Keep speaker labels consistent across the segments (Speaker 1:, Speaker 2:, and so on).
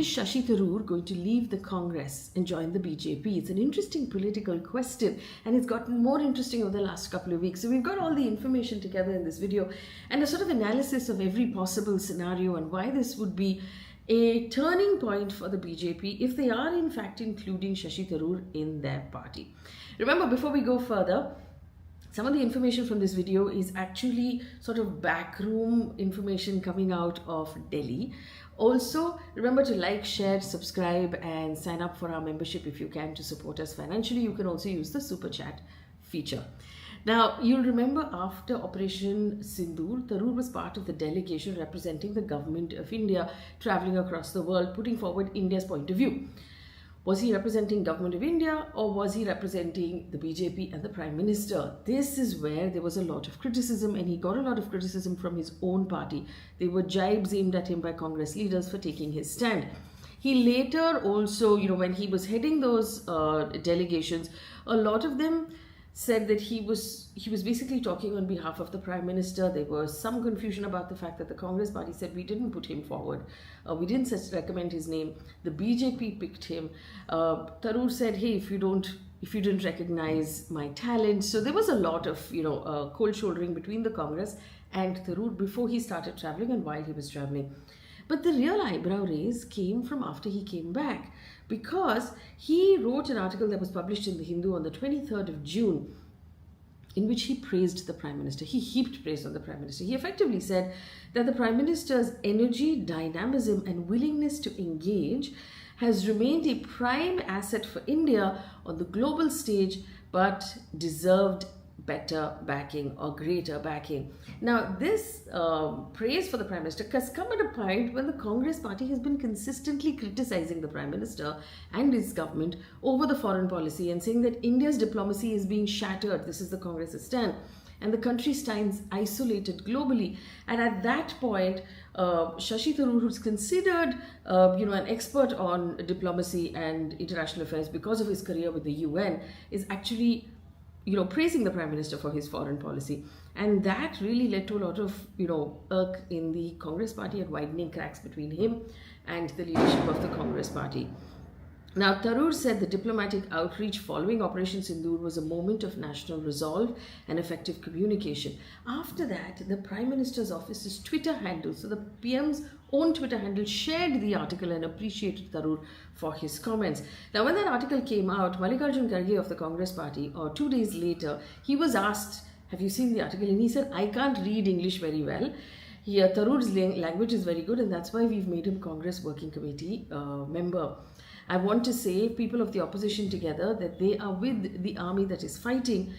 Speaker 1: Is Shashi Tharoor going to leave the Congress and join the BJP? It's an interesting political question, and it's gotten more interesting over the last couple of weeks. So we've got all the information together in this video and a sort of analysis of every possible scenario and why this would be a turning point for the BJP if they are in fact including Shashi Tharoor in their party. Remember, before we go further, some of the information from this video is actually sort of backroom information coming out of Delhi. Also, remember to like, share, subscribe and sign up for our membership if you can to support us financially. You can also use the super chat feature. Now, you'll remember after Operation Sindoor, Tharoor was part of the delegation representing the government of India, traveling across the world, putting forward India's point of view. Was he representing government of India or was he representing the BJP and the Prime Minister? This is where there was a lot of criticism, and he got a lot of criticism from his own party. There were jibes aimed at him by Congress leaders for taking his stand. He later also, when he was heading those delegations, a lot of them said that he was basically talking on behalf of the Prime Minister. There was some confusion about the fact that the Congress party said we didn't put him forward. We didn't recommend his name. The BJP picked him. Tharoor said, hey, if you didn't recognize my talent. So there was a lot of, cold shouldering between the Congress and Tharoor before he started traveling and while he was traveling. But the real eyebrow raise came from after he came back, because he wrote an article that was published in the Hindu on the 23rd of June in which he praised the Prime Minister. He heaped praise on the Prime Minister. He effectively said that the Prime Minister's energy, dynamism and willingness to engage has remained a prime asset for India on the global stage, but deserved better backing or greater backing. Now, this praise for the Prime Minister has come at a point when the Congress party has been consistently criticizing the Prime Minister and his government over the foreign policy and saying that India's diplomacy is being shattered. This is the Congress's stand. And the country stands isolated globally. And at that point, Shashi Tharoor, who's considered, an expert on diplomacy and international affairs because of his career with the UN, is actually praising the Prime Minister for his foreign policy. And that really led to a lot of, irk in the Congress party and widening cracks between him and the leadership of the Congress party. Now, Tharoor said the diplomatic outreach following Operation Sindoor was a moment of national resolve and effective communication. After that, the Prime Minister's office's Twitter handle, so the PM's own Twitter handle, shared the article and appreciated Tharoor for his comments. Now, when that article came out, Mallikarjun Kharge of the Congress party, or 2 days later, he was asked, have you seen the article? And he said, I can't read English very well. Tharoor's language is very good, and that's why we've made him Congress Working Committee member. I want to say, people of the opposition together, that they are with the army that is fighting.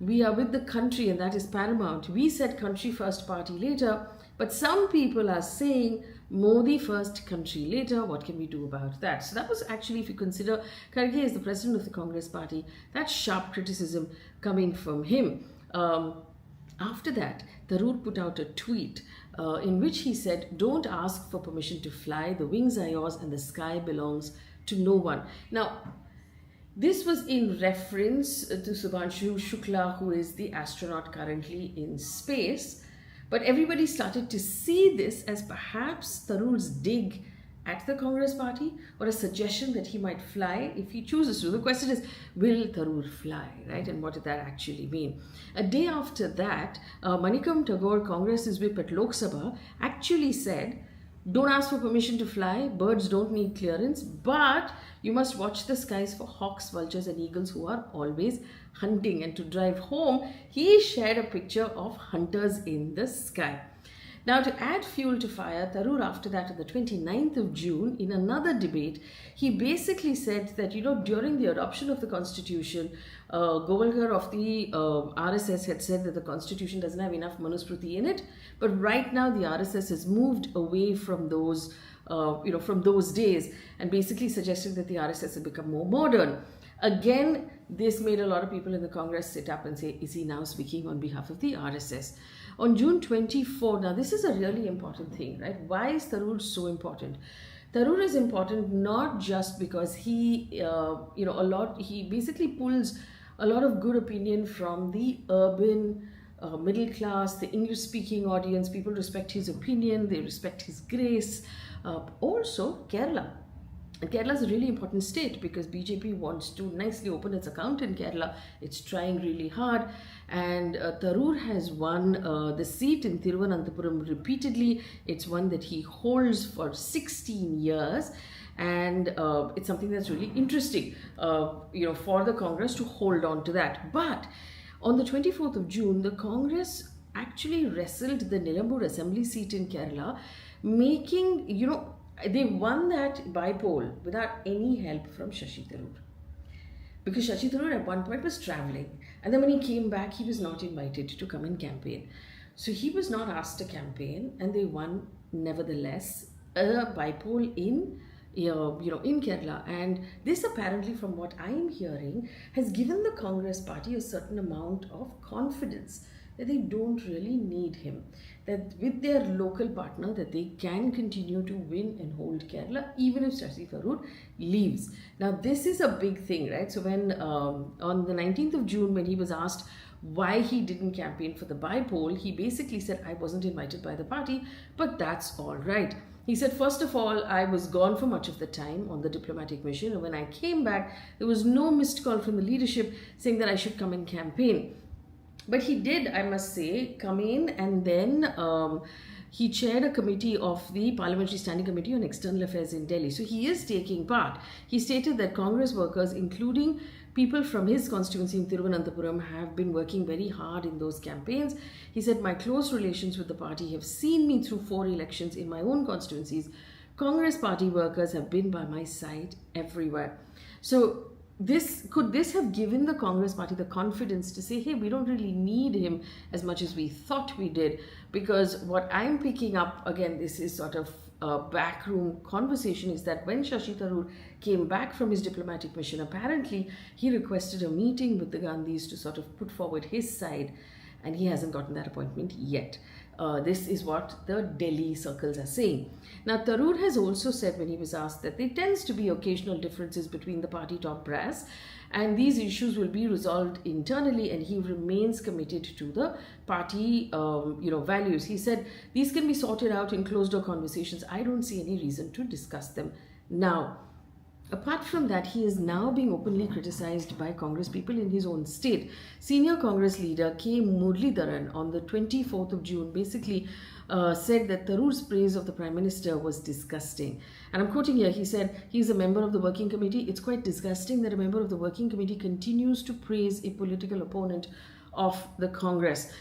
Speaker 1: We are with the country, and that is paramount. We said country first, party later, but some people are saying Modi first, country later. What can we do about that? So that was actually, if you consider Kharge as the president of the Congress party, that's sharp criticism coming from him. After that, Tharoor put out a tweet in which he said, don't ask for permission to fly. The wings are yours and the sky belongs to no one. Now, this was in reference to Subhanshu Shukla, who is the astronaut currently in space. But everybody started to see this as perhaps Tharoor's dig at the Congress party, or a suggestion that he might fly if he chooses to. The question is, will Tharoor fly, right? And what did that actually mean? A day after that, Manikam Tagore, Congress's whip at Lok Sabha, actually said, don't ask for permission to fly. Birds don't need clearance, but you must watch the skies for hawks, vultures and eagles who are always hunting. And to drive home, he shared a picture of hunters in the sky. Now, to add fuel to fire, Tharoor, after that, on the 29th of June, in another debate, he basically said that, during the adoption of the Constitution, Govalkar of the RSS had said that the Constitution doesn't have enough Manusmriti in it, but right now the RSS has moved away from those, from those days, and basically suggested that the RSS has become more modern. Again, this made a lot of people in the Congress sit up and say, is he now speaking on behalf of the RSS? On June 24, now this is a really important thing, right? Why is Tharoor so important? Tharoor is important not just because he, he basically pulls a lot of good opinion from the urban middle class, the English-speaking audience. People respect his opinion, they respect his grace. Also, Kerala. And Kerala is a really important state because BJP wants to nicely open its account in Kerala. It's trying really hard. And Tharoor has won the seat in Thiruvananthapuram repeatedly. It's one that he holds for 16 years. And it's something that's really interesting, for the Congress to hold on to that. But on the 24th of June, the Congress actually wrestled the Nilambur Assembly seat in Kerala, making, they won that by poll without any help from Shashi Tharoor. Because Shashi Tharoor at one point was traveling, and then when he came back, he was not invited to come and campaign. So he was not asked to campaign, and they won nevertheless a by poll in Kerala. And this, apparently, from what I am hearing, has given the Congress party a certain amount of confidence that they don't really need him, that with their local partner that they can continue to win and hold Kerala even if Shashi Tharoor leaves. Now this is a big thing, right? So when on the 19th of June, when he was asked why he didn't campaign for the by poll, he basically said, I wasn't invited by the party, but that's all right. He said, first of all, I was gone for much of the time on the diplomatic mission, and when I came back, there was no missed call from the leadership saying that I should come and campaign. But he did, I must say, come in, and then he chaired a committee of the Parliamentary Standing Committee on External Affairs in Delhi. So he is taking part. He stated that Congress workers, including people from his constituency in Thiruvananthapuram, have been working very hard in those campaigns. He said, my close relations with the party have seen me through 4 elections in my own constituencies. Congress party workers have been by my side everywhere. So could this have given the Congress party the confidence to say, hey, we don't really need him as much as we thought we did? Because what I'm picking up, again, this is sort of a backroom conversation, is that when Shashi Tharoor came back from his diplomatic mission, apparently he requested a meeting with the Gandhis to sort of put forward his side, and he hasn't gotten that appointment yet. This is what the Delhi circles are saying. Now, Tharoor has also said, when he was asked, that there tends to be occasional differences between the party top brass, and these issues will be resolved internally, and he remains committed to the party values. He said these can be sorted out in closed door conversations. I don't see any reason to discuss them now. Apart from that, he is now being openly criticized by Congress people in his own state. Senior Congress leader K. Muralidharan on the 24th of June basically said that Tharoor's praise of the Prime Minister was disgusting. And I'm quoting here, he said, he's a member of the working committee. It's quite disgusting that a member of the working committee continues to praise a political opponent of the Congress.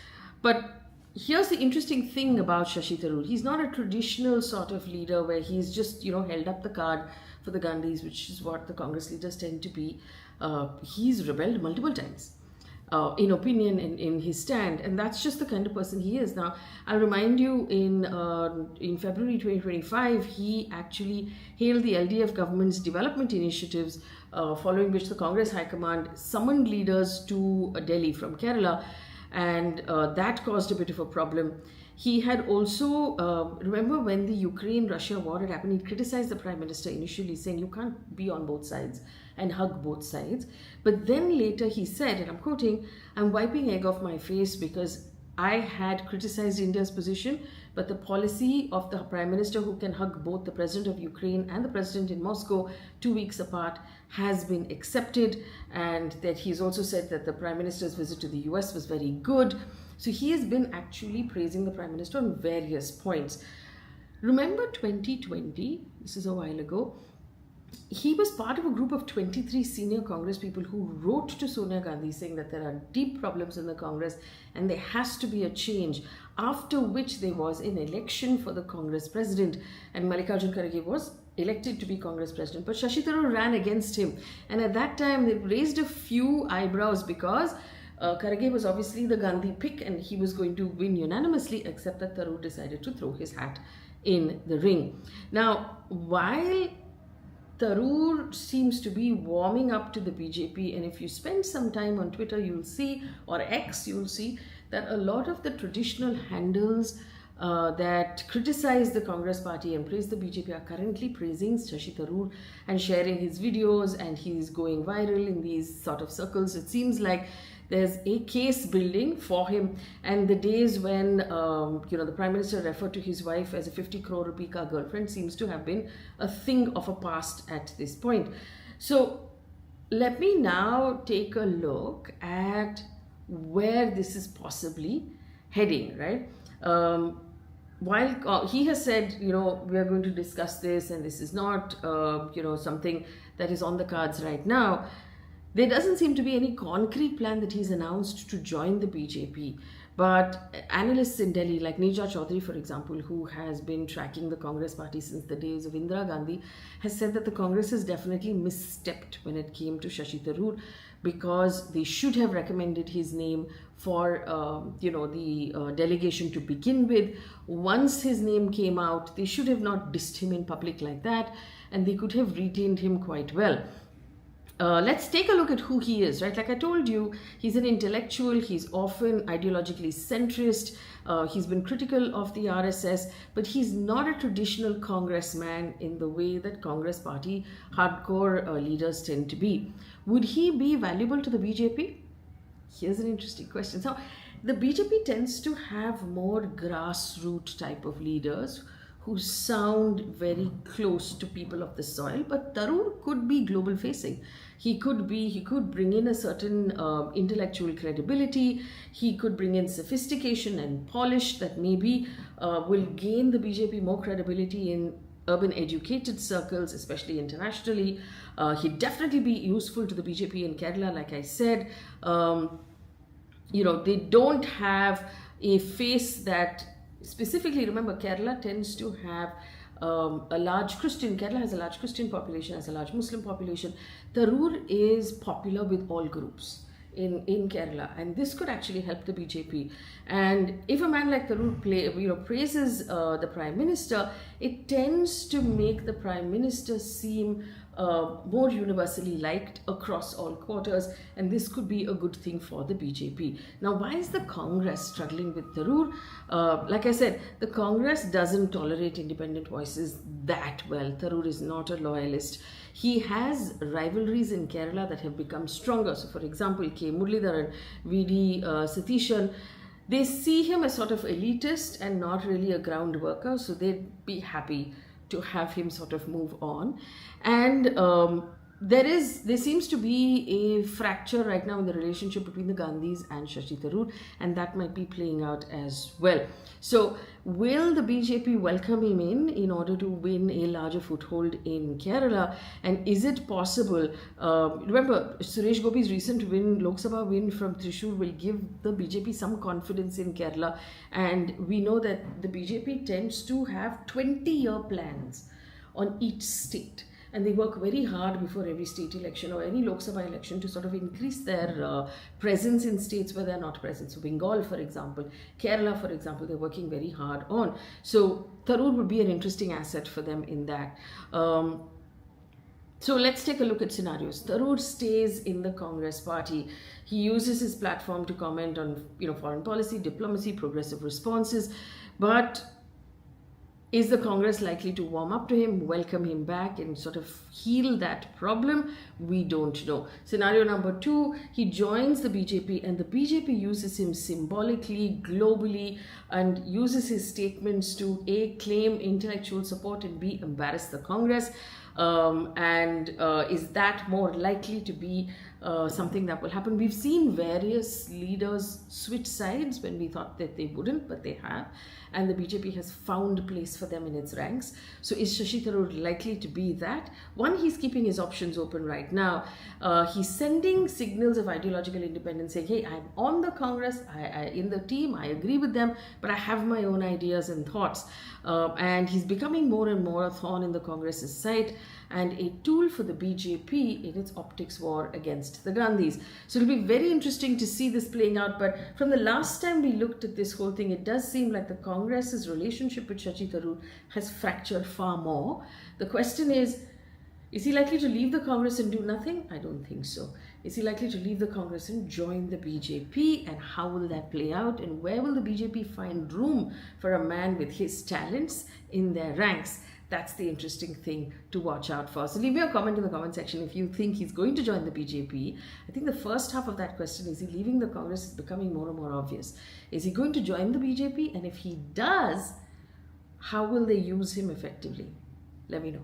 Speaker 1: But here's the interesting thing about Shashi Tharoor. He's not a traditional sort of leader where he's just, held up the card for the Gandhis, which is what the Congress leaders tend to be. He's rebelled multiple times in opinion, in his stand, and that's just the kind of person he is. Now, I'll remind you, in February 2025, he actually hailed the LDF government's development initiatives, following which the Congress High Command summoned leaders to Delhi from Kerala, and that caused a bit of a problem. He had also, remember when the Ukraine-Russia war had happened, he criticized the Prime Minister initially, saying you can't be on both sides and hug both sides. But then later he said, and I'm quoting, I'm wiping egg off my face because I had criticized India's position, but the policy of the Prime Minister who can hug both the President of Ukraine and the President in Moscow 2 weeks apart has been accepted. And that he's also said that the Prime Minister's visit to the US was very good. So he has been actually praising the Prime Minister on various points. Remember 2020, this is a while ago, he was part of a group of 23 senior Congress people who wrote to Sonia Gandhi saying that there are deep problems in the Congress and there has to be a change, after which there was an election for the Congress president, and Mallikarjun Kharge was elected to be Congress president. But Shashi Tharoor ran against him, and at that time they raised a few eyebrows because Kharge was obviously the Gandhi pick and he was going to win unanimously, except that Tharoor decided to throw his hat in the ring. Now, while Tharoor seems to be warming up to the BJP, and if you spend some time on Twitter, you'll see, or X, you'll see that a lot of the traditional handles that criticize the Congress party and praise the BJP are currently praising Shashi Tharoor and sharing his videos, and he's going viral in these sort of circles. It seems like There's a case building for him, and the days when the Prime Minister referred to his wife as a 50 crore rupee ka girlfriend seems to have been a thing of a past at this point. So let me now take a look at where this is possibly heading, right? While he has said, we are going to discuss this and this is not, something that is on the cards right now, there doesn't seem to be any concrete plan that he's announced to join the BJP. But analysts in Delhi, like Neerja Chaudhary, for example, who has been tracking the Congress party since the days of Indira Gandhi, has said that the Congress has definitely misstepped when it came to Shashi Tharoor, because they should have recommended his name for the delegation to begin with. Once his name came out, they should have not dissed him in public like that, and they could have retained him quite well. Let's take a look at who he is, right? Like I told you, he's an intellectual. He's often ideologically centrist. He's been critical of the RSS, but he's not a traditional congressman in the way that Congress party hardcore leaders tend to be. Would he be valuable to the BJP? Here's an interesting question. So the BJP tends to have more grassroots type of leaders who sound very close to people of the soil, but Tharoor could be global facing. He could bring in a certain intellectual credibility. He could bring in sophistication and polish that maybe will gain the BJP more credibility in urban educated circles, especially internationally. He'd definitely be useful to the BJP in Kerala, like I said. They don't have a face that specifically, remember, Kerala tends to have Kerala has a large Christian population, has a large Muslim population. Tharoor is popular with all groups in Kerala, and this could actually help the BJP. And if a man like Tharoor praises the Prime Minister, it tends to make the Prime Minister seem more universally liked across all quarters, and this could be a good thing for the BJP. Now, why is the Congress struggling with Tharoor? Like I said, the Congress doesn't tolerate independent voices that well. Tharoor is not a loyalist. He has rivalries in Kerala that have become stronger. So, for example, K. Muralidharan, V.D. Satishan, they see him as sort of elitist and not really a ground worker, so they'd be happy to have him sort of move on. And there seems to be a fracture right now in the relationship between the Gandhis and Shashi Tharoor, and that might be playing out as well. So will the BJP welcome him in order to win a larger foothold in Kerala? And is it possible? Remember, Suresh Gopi's recent Lok Sabha win from Thrissur will give the BJP some confidence in Kerala, and we know that the BJP tends to have 20-year plans on each state, and they work very hard before every state election or any Lok Sabha election to sort of increase their presence in states where they're not present. So Bengal, for example, Kerala, for example, they're working very hard on. So Tharoor would be an interesting asset for them in that. So let's take a look at scenarios. Tharoor stays in the Congress party. He uses his platform to comment on foreign policy, diplomacy, progressive responses, but is the Congress likely to warm up to him, welcome him back, and sort of heal that problem? We don't know. Scenario number 2, he joins the BJP, and the BJP uses him symbolically, globally, and uses his statements to A, claim intellectual support, and B, embarrass the Congress. Is that more likely to be something that will happen? We've seen various leaders switch sides when we thought that they wouldn't, but they have, and the BJP has found a place for them in its ranks. So is Shashi Tharoor likely to be that? One, he's keeping his options open right now. He's sending signals of ideological independence, saying, hey, I'm on the Congress, I in the team, I agree with them, but I have my own ideas and thoughts. And he's becoming more and more a thorn in the Congress's side and a tool for the BJP in its optics war against the Gandhis. So it'll be very interesting to see this playing out. But from the last time we looked at this whole thing, it does seem like the Congress's relationship with Shashi Tharoor has fractured far more. The question is he likely to leave the Congress and do nothing? I don't think so. Is he likely to leave the Congress and join the BJP? And how will that play out? And where will the BJP find room for a man with his talents in their ranks? That's the interesting thing to watch out for. So leave me a comment in the comment section if you think he's going to join the BJP. I think the first half of that question, is he leaving the Congress, is becoming more and more obvious. Is he going to join the BJP? And if he does, how will they use him effectively? Let me know.